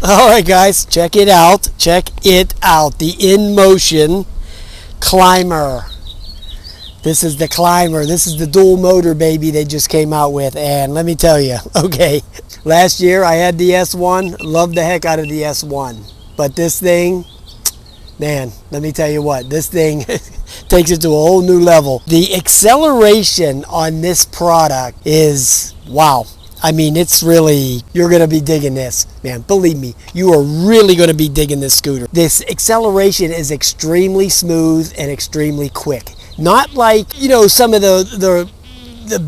All right, guys, check it out. Check it out. The InMotion Climber. This is the Climber. This is the dual motor baby they just came out with. And let me tell you, okay, last year I had the S1. Loved the heck out of the S1. But this thing, man, let me tell you what, this thing takes it to a whole new level. The acceleration on this product is, wow. I mean, it's really, you're going to be digging this, man. Believe me, you are really going to be digging this scooter. This acceleration is extremely smooth and extremely quick. Not like, you know, some of the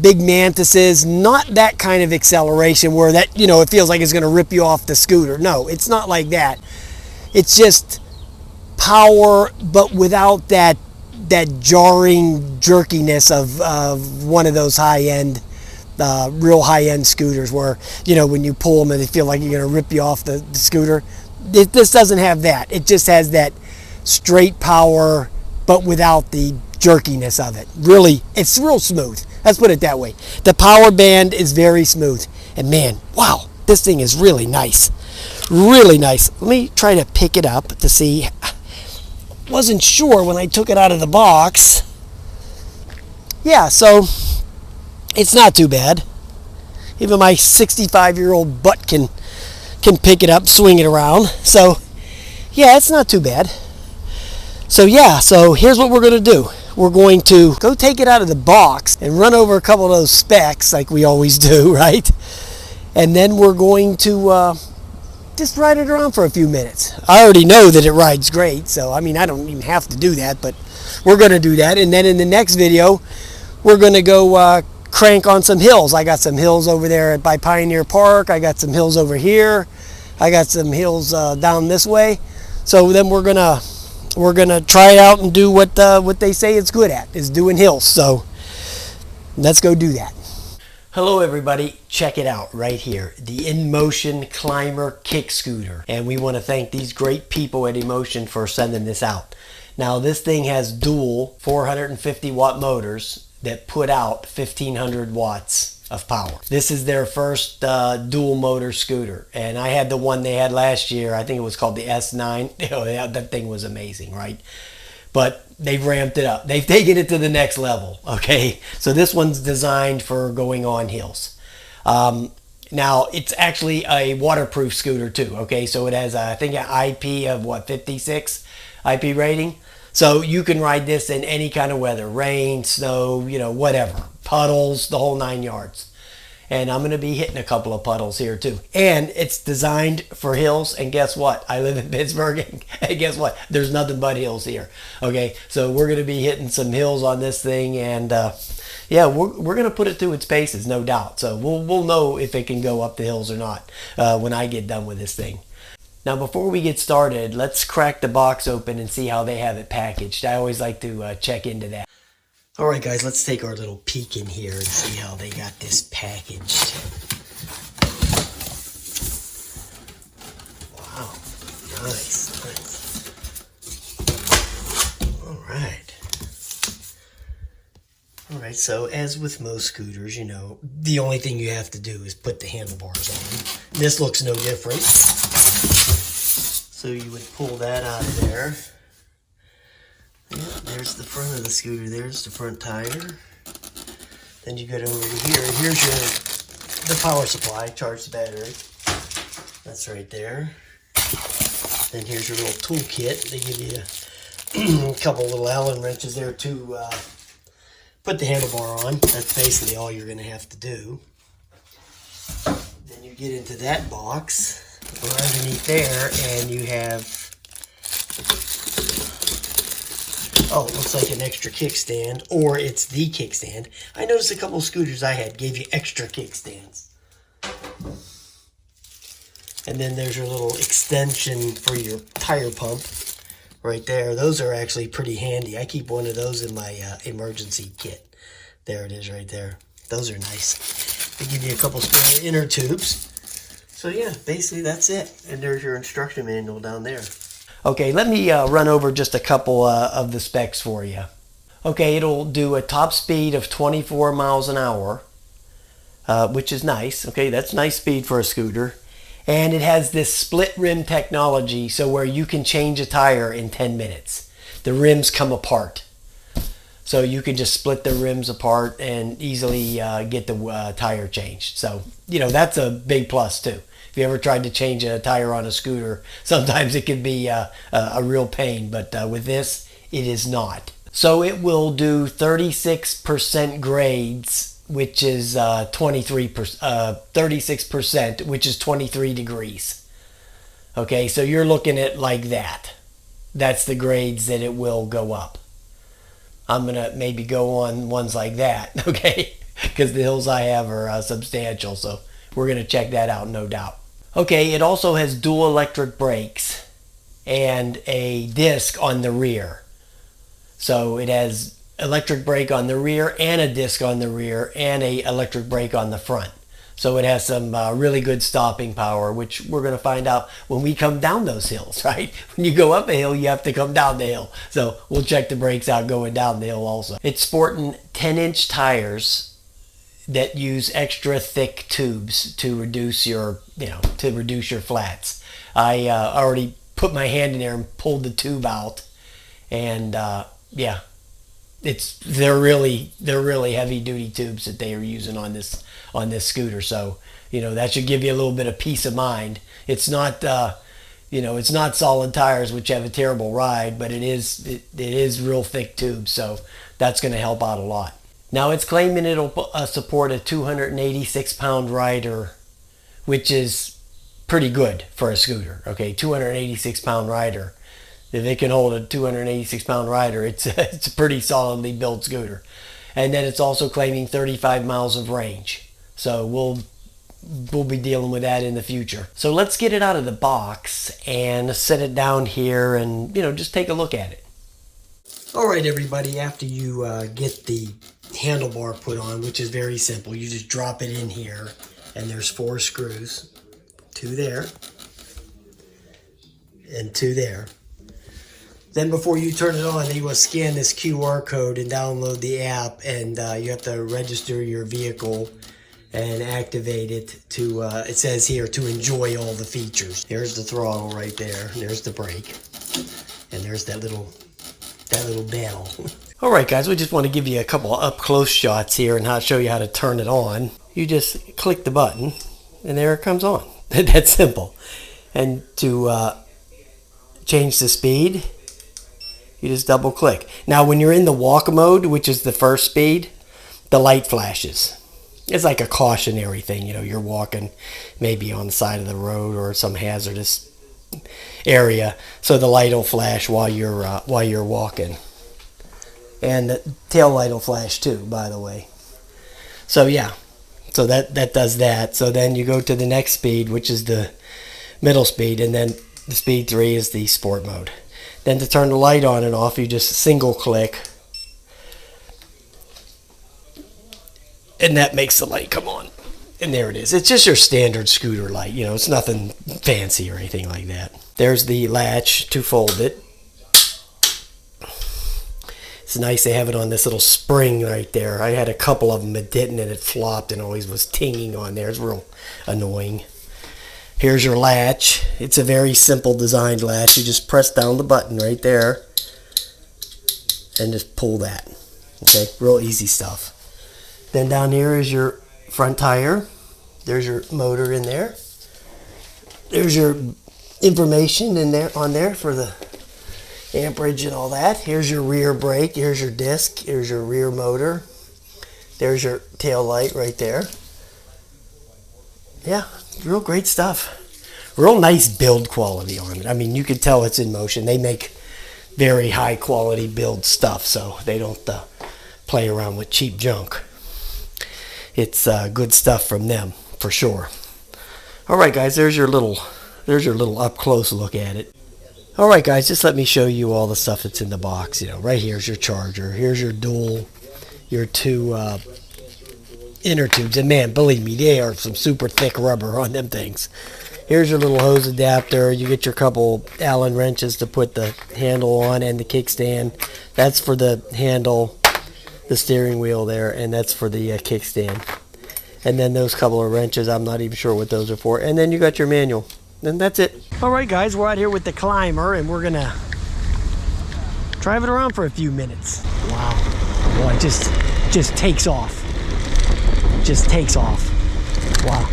big Mantises, not that kind of acceleration where that, you know, it feels like it's going to rip you off the scooter. No, it's not like that. It's just power, but without that jarring jerkiness of one of those high-end real high-end scooters where, you know, when you pull them and they feel like you're going to rip you off the scooter. This doesn't have that. It just has that straight power, but without the jerkiness of it. Really, it's real smooth. Let's put it that way. The power band is very smooth. And man, wow, this thing is really nice. Really nice. Let me try to pick it up to see. Wasn't sure when I took it out of the box. Yeah, so it's not too bad. Even my 65-year-old butt can pick it up, swing it around. So, yeah, it's not too bad. So, yeah, so here's what we're going to do. We're going to go take it out of the box and run over a couple of those specs like we always do, right? And then we're going to just ride it around for a few minutes. I already know that it rides great, so, I mean, I don't even have to do that, but we're going to do that. And then in the next video, we're going to go crank on some hills. I got some hills over there by Pioneer Park. I got some hills over here. I got some hills down this way. So then we're gonna try it out and do what they say it's good at, is doing hills. So let's go do that. Hello everybody, check it out right here, the InMotion Climber kick scooter, and we want to thank these great people at InMotion for sending this out. Now this thing has dual 450 watt motors that put out 1500 watts of power. This is their first dual motor scooter, and I had the one they had last year. I think it was called the S9. Oh, that thing was amazing, right? But they've ramped it up. They've taken it to the next level, okay? So this one's designed for going on hills. Now, it's actually a waterproof scooter too, okay? So it has, I think, an IP of, what, 56 IP rating? So you can ride this in any kind of weather, rain, snow, you know, whatever, puddles, the whole 9 yards. And I'm going to be hitting a couple of puddles here too. And it's designed for hills. And guess what? I live in Pittsburgh. And guess what? There's nothing but hills here. Okay, so we're going to be hitting some hills on this thing. And yeah, we're going to put it through its paces, no doubt. So we'll know if it can go up the hills or not when I get done with this thing. Now before we get started, let's crack the box open and see how they have it packaged. I always like to check into that. Alright guys, let's take our little peek in here and see how they got this packaged. Wow, nice. Alright, so as with most scooters, you know, the only thing you have to do is put the handlebars on. This looks no different. So you would pull that out of there. Yeah, there's the front of the scooter. There's the front tire. Then you get over to here. Here's the power supply, charge the battery. That's right there. Then here's your little tool kit. They give you a couple little Allen wrenches there to put the handlebar on. That's basically all you're going to have to do. Then you get into that box. Go underneath there, and you have, oh, it looks like an extra kickstand, or it's the kickstand. I noticed a couple of scooters I had gave you extra kickstands. And then there's your little extension for your tire pump right there. Those are actually pretty handy. I keep one of those in my emergency kit. There it is right there. Those are nice. They give you a couple spare inner tubes. So yeah, basically that's it. And there's your instruction manual down there. Okay, let me run over just a couple of the specs for you. Okay, it'll do a top speed of 24 miles an hour, which is nice. Okay, that's nice speed for a scooter. And it has this split rim technology, so where you can change a tire in 10 minutes. The rims come apart. So you can just split the rims apart and easily get the tire changed. So, you know, that's a big plus too. If you ever tried to change a tire on a scooter, sometimes it can be a real pain, but with this, it is not. So it will do 36% grades, which is 36%, which is 23 degrees. Okay, so you're looking at like that. That's the grades that it will go up. I'm gonna maybe go on ones like that, okay? Because the hills I have are substantial, so we're gonna check that out, no doubt. Okay, it also has dual electric brakes and a disc on the rear. So it has electric brake on the rear and a disc on the rear and a electric brake on the front. So it has some really good stopping power, which we're going to find out when we come down those hills, right? When you go up a hill, you have to come down the hill. So we'll check the brakes out going down the hill also. It's sporting 10-inch tires that use extra thick tubes to reduce your, flats. I already put my hand in there and pulled the tube out, and yeah, they're really heavy duty tubes that they are using on this scooter. So, you know, that should give you a little bit of peace of mind. It's not it's not solid tires, which have a terrible ride, but it is real thick tubes, so that's going to help out a lot. Now it's claiming it'll support a 286 pound rider, which is pretty good for a scooter. Okay, 286 pound rider. If it can hold a 286 pound rider, it's a pretty solidly built scooter. And then it's also claiming 35 miles of range. So we'll be dealing with that in the future. So let's get it out of the box and set it down here and, just take a look at it. All right, everybody, after you get the handlebar put on, which is very simple, you just drop it in here, and there's 4 screws, 2 there and 2 there. Then before you turn it on, you will scan this QR code and download the app, and you have to register your vehicle and activate it to, it says here, to enjoy all the features. There's the throttle right there, and there's the brake, and there's that little bell. All right, guys, we just want to give you a couple of up-close shots here and show you how to turn it on. You just click the button, and there it comes on. That's simple. And to change the speed, you just double click. Now when you're in the walk mode, which is the first speed, the light flashes. It's like a cautionary thing. You're walking maybe on the side of the road or some hazardous area, so the light will flash while you're walking. And the tail light will flash too, by the way. So yeah, so that does that. So then you go to the next speed, which is the middle speed, and then the speed 3 is the sport mode. Then to turn the light on and off, you just single click, and that makes the light come on. And there it is. It's just your standard scooter light. It's nothing fancy or anything like that. There's the latch to fold it. It's nice to have it on this little spring right there. I had a couple of them that didn't, and it flopped and always was tinging on there. It's real annoying. Here's your latch. It's a very simple designed latch. You just press down the button right there and just pull that. Okay, real easy stuff. Then down here is your front tire. There's your motor in there. There's your information in there on there for the amperage and all that. Here's your rear brake. Here's your disc. Here's your rear motor. There's your tail light right there. Yeah, real great stuff. Real nice build quality on it. I mean, you can tell it's InMotion. They make very high quality build stuff, so they don't play around with cheap junk. It's good stuff from them for sure. All right, guys, there's your little up close look at it. All right, guys, just let me show you all the stuff that's in the box. Right here's your charger. Here's your your 2 inner tubes, and man, believe me, they are some super thick rubber on them things. Here's your little hose adapter. You get your couple Allen wrenches to put the handle on and the kickstand. That's for the handle, the steering wheel there, and that's for the kickstand. And then those couple of wrenches, I'm not even sure what those are for. And then you got your manual. And that's it. All right, guys, we're out here with the climber, and we're gonna drive it around for a few minutes. Wow. Boy, it just takes off. Just takes off. Wow.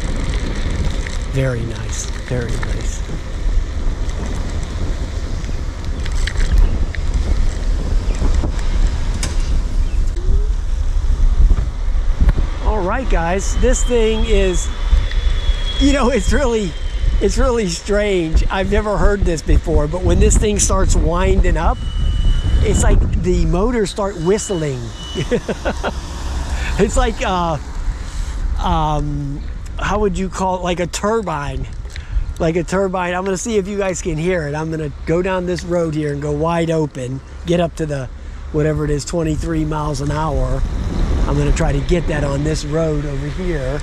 Very nice. Very nice. All right, guys, this thing is, you know, it's really strange. I've never heard this before, but when this thing starts winding up, it's like the motors start whistling. It's like, how would you call it? Like a turbine. Like a turbine. I'm gonna see if you guys can hear it. I'm gonna go down this road here and go wide open, get up to the, whatever it is, 23 miles an hour. I'm gonna try to get that on this road over here.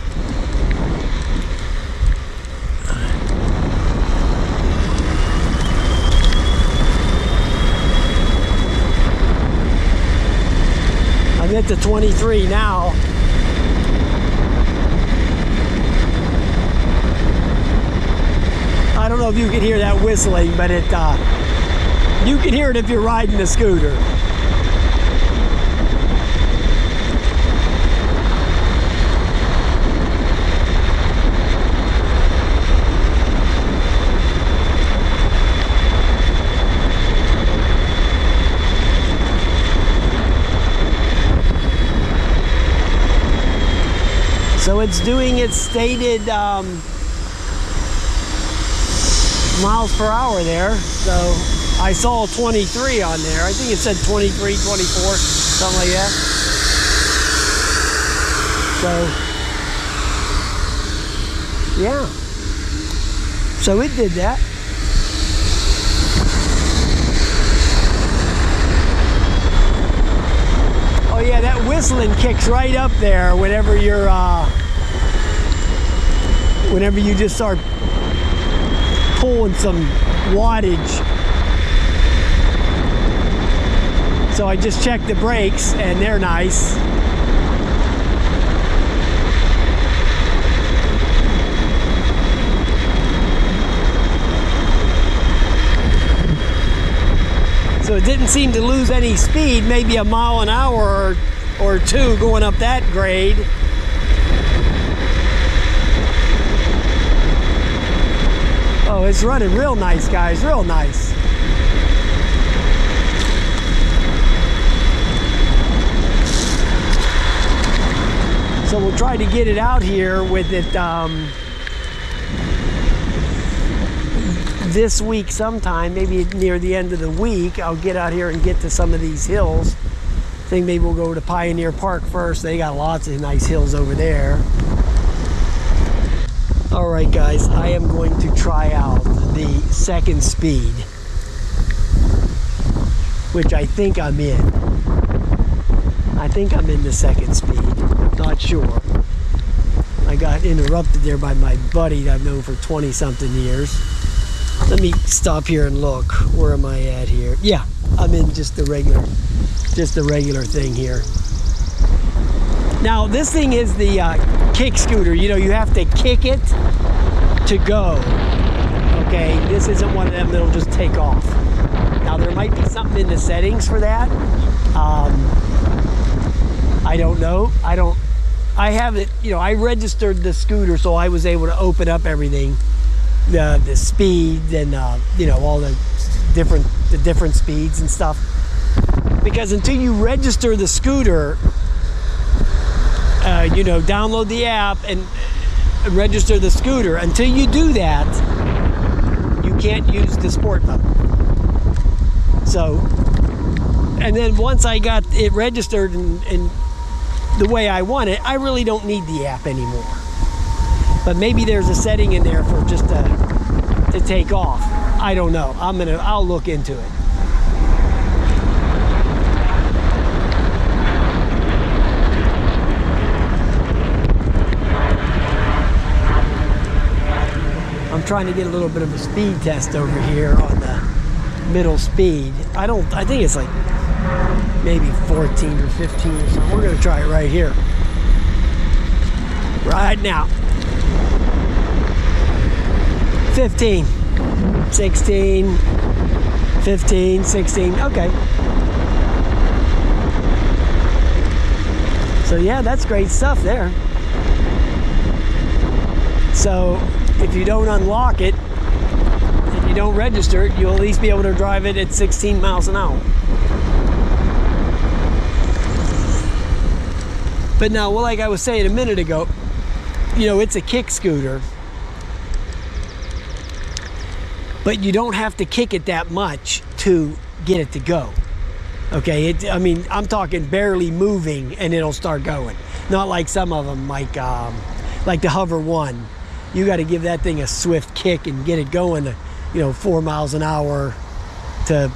I'm at the 23 now. I don't know if you can hear that whistling, but it you can hear it if you're riding the scooter. So it's doing its stated miles per hour there. So I saw 23 on there. I think it said 23, 24, something like that. So, yeah. So it did that. Oh yeah, that whistling kicks right up there whenever you're, whenever you just start pulling some wattage. So I just checked the brakes and they're nice. So it didn't seem to lose any speed, maybe a mile an hour or two going up that grade. Oh, it's running real nice, guys, real nice. So we'll try to get it out here with it this week sometime, maybe near the end of the week. I'll get out here and get to some of these hills. I think maybe we'll go to Pioneer Park first. They got lots of nice hills over there. All right, guys, I am going to try out the second speed, which I think I'm in. I think I'm in the second speed. Not sure. I got interrupted there by my buddy that I've known for 20-something years. Let me stop here and look. Where am I at here? Yeah, I'm in just the regular thing here. Now, this thing is the kick scooter. You know, you have to kick it to go. Okay, this isn't one of them that'll just take off. Now, there might be something in the settings for that. I don't know. I haven't, you know, I registered the scooter, so I was able to open up everything. The speed and you know, all the different speeds and stuff, because until you register the scooter, you know, download the app and register the scooter, until you do that, you can't use the sport mode. So, and then once I got it registered and the way I want it, I really don't need the app anymore. But maybe there's a setting in there for just to take off. I don't know. I'll look into it. I'm trying to get a little bit of a speed test over here on the middle speed. I think it's like maybe 14 or 15 or something. We're gonna try it right here. right now. 15, 16, 15, 16, okay. So yeah, that's great stuff there. So if you don't unlock it, and you don't register it, you'll at least be able to drive it at 16 miles an hour. But now, well, like I was saying a minute ago, you know, it's a kick scooter, but you don't have to kick it that much to get it to go. Okay, I mean, I'm talking barely moving and it'll start going. Not like some of them, like the Hover One. You got to give that thing a swift kick and get it going, you know, 4 miles an hour to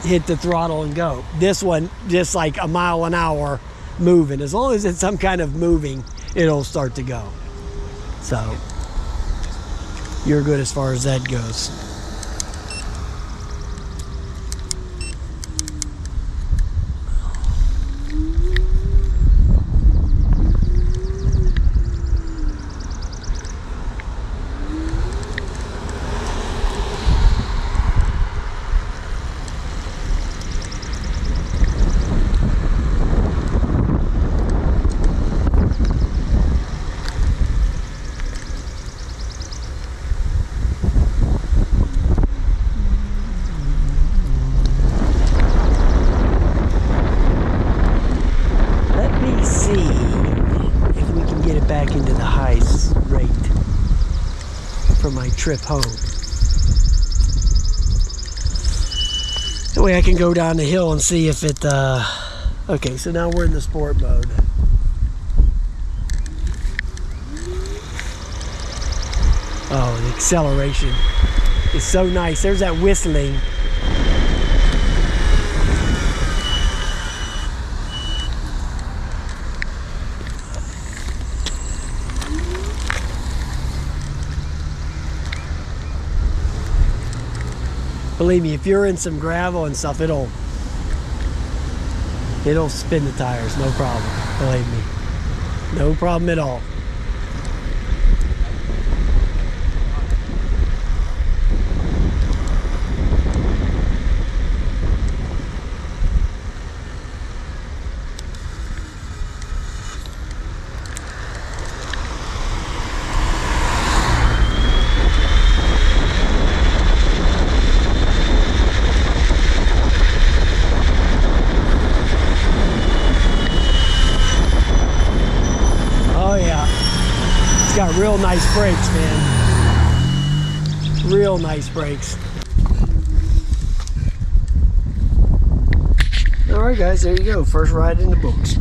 hit the throttle and go. This one, just like a mile an hour moving. As long as it's some kind of moving, it'll start to go. So you're good as far as that goes. Back into the highest rate for my trip home. That way I can go down the hill and see if it okay, so now we're in the sport mode. Oh, the acceleration is so nice. There's that whistling. Believe me, if you're in some gravel and stuff, it'll spin the tires, no problem. Believe me, no problem at all. Got real nice brakes, man. Real nice brakes. All right, guys, there you go. First ride in the books.